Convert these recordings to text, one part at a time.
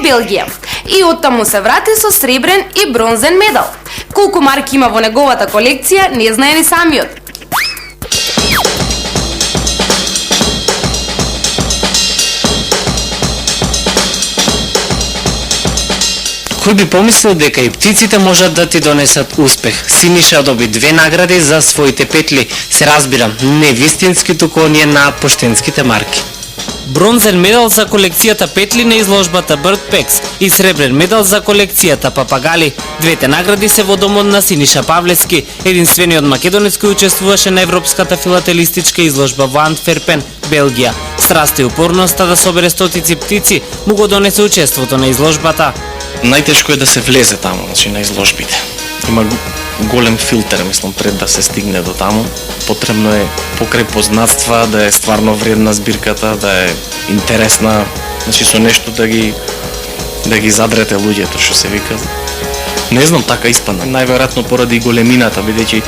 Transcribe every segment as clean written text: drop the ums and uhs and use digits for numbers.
Белгија. И оттаму се врати со сребрен и бронзен медал. Колку марки има во неговата колекција, не знае ни самиот. Кој би помислил дека и птиците можат да ти донесат успех? Синиша доби 2 награди за своите петли. Се разбира, не вистински, туку оние на поштенските марки. Бронзен медал за колекцијата петли на изложбата Birdpex и сребрен медал за колекцијата Папагали. Двете награди се во домот на Синиша Павлевски, единствениот македонец кој учествуваше на европската филателистичка изложба во Антверпен, Белгија. Страст и упорноста да собере стотици птици му го донесе учеството на изложбата. Најтешко е да се влезе таму, значи на изложбите. Има голем филтер, мислам, пред да се стигне до таму. Потребно е покрај познатства, да е стварно вредна збирката, да е интересна, значи со нешто да ги задрете луѓето, што се вика. Не знам, така испадна. Најверојатно поради големината, бидејќи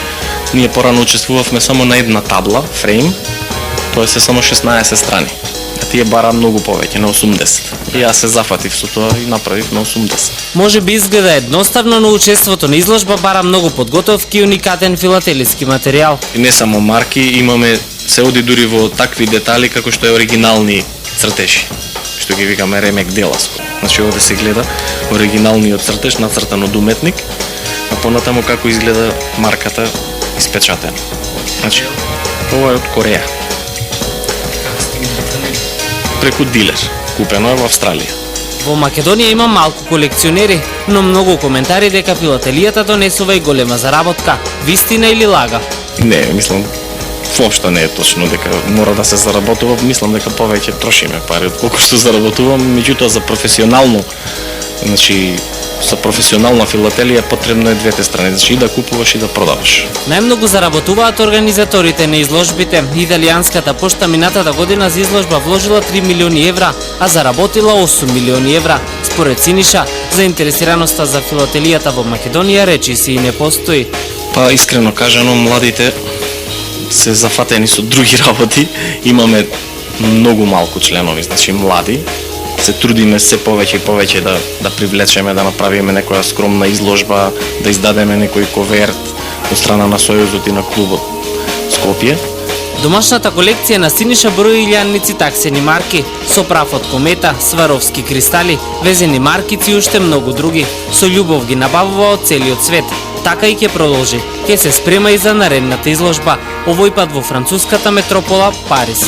ние порано учествувавме само на една табла, фрейм, тоа се само 16 страни. А тие бара многу повеќе, на 80. И јас се зафатив со тоа и направив на 80. Може би изгледа едноставно, но учеството на изложба бара многу подготовки и уникатен филателиски материјал. И не само марки, имаме, се оди дури во такви детали како што е оригинални цртежи, што ги викаме ремек дела. Значи овде се гледа оригиналниот цртеж нацртан од уметник, а понатаму како изгледа марката испечатена. Значи, ова е од Кореја. Преку дилер, купено е во Австралија. Во Македонија има малку колекционери, но многу коментари дека филателијата донесува и голема заработка. Вистина или лага? Не, мислам, воопшто не е точно дека мора да се заработува. Мислам дека повеќе трошиме пари отколку што заработувам, меѓутоа за професионално, значи за професионална филателија потребно е двете страни, значи и да купуваш и да продаваш. Најмногу заработуваат организаторите на изложбите. Италијанската пошта минатата година за изложба вложила 3 милиони евра, а заработила 8 милиони евра. Според Синиша, заинтересираноста за филателијата во Македонија речиси и не постои. Па искрено кажано, младите се зафатени со други работи. Имаме многу малку членови, значи млади. Се трудиме се повеќе и повеќе да привлечеме, да направиме некоја скромна изложба, да издадеме некој коверт од страна на Сојузот и на клубот Скопје. Домашната колекција на Синиша брои илјадници таксени марки, со прав од комета, сваровски кристали, везени маркици и уште многу други. Со љубов ги набавува од целиот свет. Така и ќе продолжи. Ќе се спрема и за наредната изложба, овој пат во француската метропола Париз.